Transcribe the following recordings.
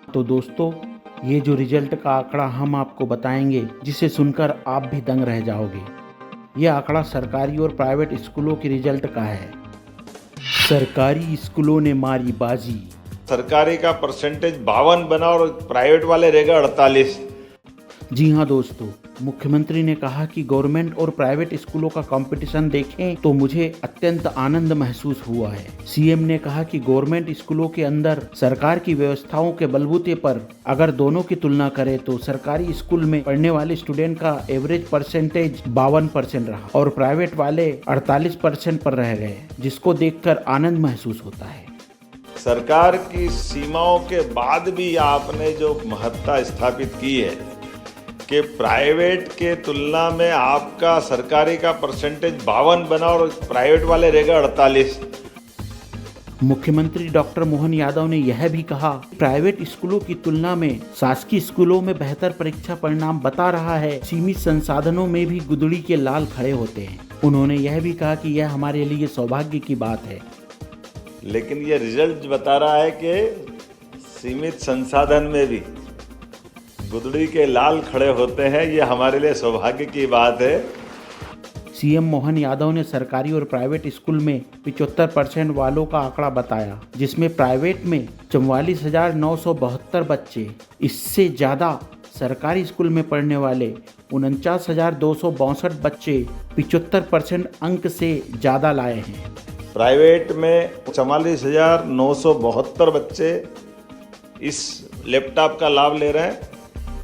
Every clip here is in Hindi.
तो दोस्तों, ये जो रिजल्ट का आंकड़ा हम आपको बताएंगे, जिसे सुनकर आप भी दंग रह जाओगे। ये आंकड़ा सरकारी और प्राइवेट स्कूलों के रिजल्ट का है। सरकारी स्कूलों ने मारी बाजी। सरकारी का परसेंटेज 52 बना और प्राइवेट वाले रहेगा 48। जी हाँ दोस्तों, मुख्यमंत्री ने कहा कि गवर्नमेंट और प्राइवेट स्कूलों का कंपटीशन देखें तो मुझे अत्यंत आनंद महसूस हुआ है। सीएम ने कहा कि गवर्नमेंट स्कूलों के अंदर सरकार की व्यवस्थाओं के बलबूते पर अगर दोनों की तुलना करें तो सरकारी स्कूल में पढ़ने वाले स्टूडेंट का एवरेज परसेंटेज 52% रहा और प्राइवेट वाले 48% पर रह गए, जिसको देखकर आनंद महसूस होता है। सरकार की सीमाओं के बाद भी आपने जो महत्ता स्थापित की है कि प्राइवेट के तुलना में आपका सरकारी का परसेंटेज 52 बना और प्राइवेट वाले रहेगा 48। मुख्यमंत्री डॉक्टर मोहन यादव ने यह भी कहा, प्राइवेट स्कूलों की तुलना में शासकीय स्कूलों में बेहतर परीक्षा परिणाम बता रहा है। सीमित संसाधनों में भी गुदड़ी के लाल खड़े होते हैं। उन्होंने यह भी कहा कि यह हमारे लिए सौभाग्य की बात है। लेकिन ये रिजल्ट बता रहा है कि सीमित संसाधन में भी गुदड़ी के लाल खड़े होते हैं, ये हमारे लिए सौभाग्य की बात है। सीएम मोहन यादव ने सरकारी और प्राइवेट स्कूल में 75% वालों का आंकड़ा बताया, जिसमें प्राइवेट में 44,972 बच्चे, इससे ज़्यादा सरकारी स्कूल में पढ़ने वाले 49,262 बच्चे 75% अंक से ज़्यादा लाए हैं। प्राइवेट में 44,972 बच्चे इस लैपटॉप का लाभ ले रहे हैं,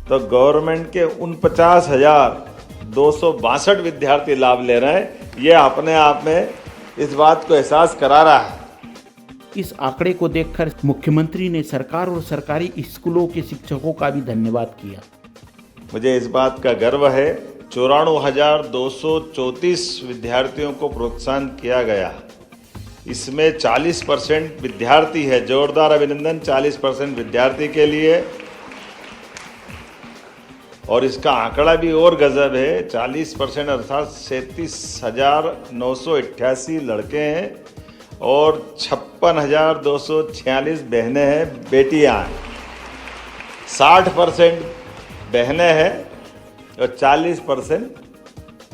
तो गवर्नमेंट के 49,262 विद्यार्थी लाभ ले रहे हैं। ये अपने आप में इस बात को एहसास करा रहा है। इस आंकड़े को देखकर मुख्यमंत्री ने सरकार और सरकारी स्कूलों के शिक्षकों का भी धन्यवाद किया। मुझे इस बात का गर्व है, 94,234 विद्यार्थियों को प्रोत्साहन किया गया। इसमें 40% विद्यार्थी है। जोरदार अभिनंदन 40% विद्यार्थी के लिए। और इसका आंकड़ा भी और गजब है, 40% अर्थात 37,988 लड़के हैं और 56,246 बहनें हैं, बेटियां हैं। 60% बहनें हैं और 40%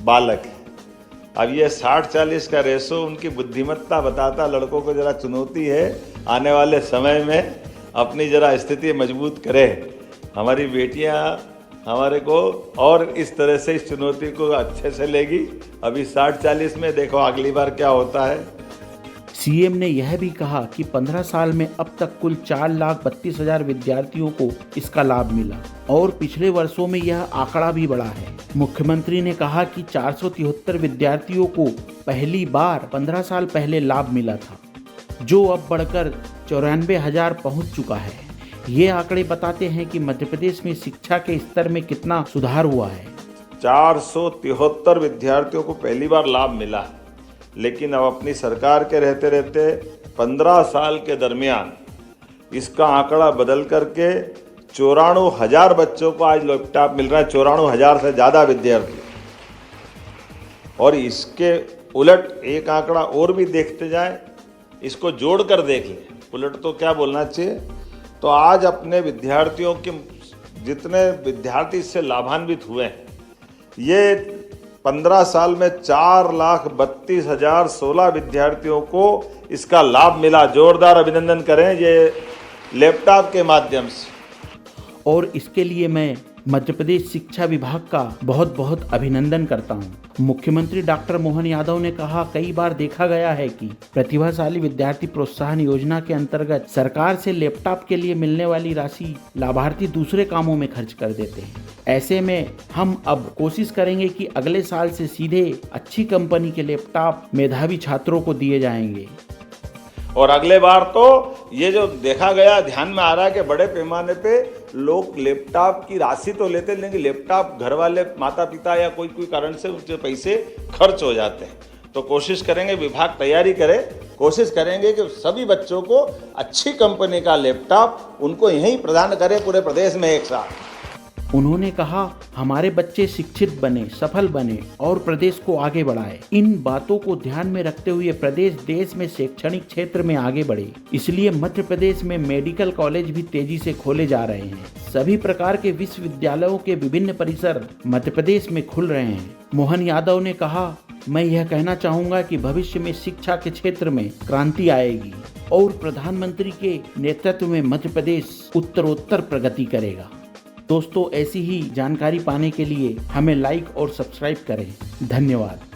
बालक हैं। अब ये 60-40 का रेशो उनकी बुद्धिमत्ता बताता, लड़कों को जरा चुनौती है आने वाले समय में अपनी जरा स्थिति मजबूत करें। हमारी बेटियां हमारे को और इस तरह से इस चुनौती को अच्छे से लेगी। अभी 60-40 में देखो अगली बार क्या होता है। सीएम ने यह भी कहा कि 15 साल में अब तक कुल 4,32,000 विद्यार्थियों को इसका लाभ मिला और पिछले वर्षों में यह आंकड़ा भी बढ़ा है। मुख्यमंत्री ने कहा कि 473 विद्यार्थियों को पहली बार 15 साल पहले लाभ मिला था, जो अब बढ़कर 94,000 पहुंच चुका है। ये आंकड़े बताते हैं कि मध्य प्रदेश में शिक्षा के स्तर में कितना सुधार हुआ है। 473 विद्यार्थियों को पहली बार लाभ मिला, लेकिन अब अपनी सरकार के रहते रहते 15 साल के दरमियान इसका आंकड़ा बदल करके 94,000 बच्चों को आज लैपटॉप मिल रहा है। 94,000 से ज़्यादा विद्यार्थी। और इसके उलट एक आंकड़ा और भी देखते जाए, इसको जोड़ कर देख लें, उलट तो क्या बोलना चाहिए, तो आज अपने विद्यार्थियों के जितने विद्यार्थी इससे लाभान्वित हुए हैं, ये 15 साल में 4,32,016 विद्यार्थियों को इसका लाभ मिला। जोरदार अभिनंदन करें ये लैपटॉप के माध्यम से। और इसके लिए मैं मध्य प्रदेश शिक्षा विभाग का बहुत बहुत अभिनंदन करता हूं। मुख्यमंत्री डॉक्टर मोहन यादव ने कहा, कई बार देखा गया है कि प्रतिभाशाली विद्यार्थी प्रोत्साहन योजना के अंतर्गत सरकार से लैपटॉप के लिए मिलने वाली राशि लाभार्थी दूसरे कामों में खर्च कर देते हैं। ऐसे में हम अब कोशिश करेंगे कि अगले साल से सीधे अच्छी कंपनी के लैपटॉप मेधावी छात्रों को दिए जाएंगे। और अगले बार तो ये जो देखा गया, ध्यान में आ रहा है कि बड़े पैमाने पे लोग लैपटॉप की राशि तो लेते, लेकिन लैपटॉप घर वाले माता पिता या कोई कारण से उनके पैसे खर्च हो जाते हैं। तो कोशिश करेंगे, विभाग तैयारी करे, कोशिश करेंगे कि सभी बच्चों को अच्छी कंपनी का लैपटॉप उनको यहीं प्रदान करें पूरे प्रदेश में एक साथ। उन्होंने कहा, हमारे बच्चे शिक्षित बने, सफल बने और प्रदेश को आगे बढ़ाए। इन बातों को ध्यान में रखते हुए प्रदेश देश में शैक्षणिक क्षेत्र में आगे बढ़े, इसलिए मध्य प्रदेश में मेडिकल कॉलेज भी तेजी से खोले जा रहे हैं। सभी प्रकार के विश्वविद्यालयों के विभिन्न परिसर मध्य प्रदेश में खुल रहे हैं। मोहन यादव ने कहा, मैं यह कहना चाहूँगा कि भविष्य में शिक्षा के क्षेत्र में क्रांति आएगी और प्रधानमंत्री के नेतृत्व में मध्य प्रदेश उत्तरोत्तर प्रगति करेगा। दोस्तों, ऐसी ही जानकारी पाने के लिए हमें लाइक और सब्सक्राइब करें। धन्यवाद।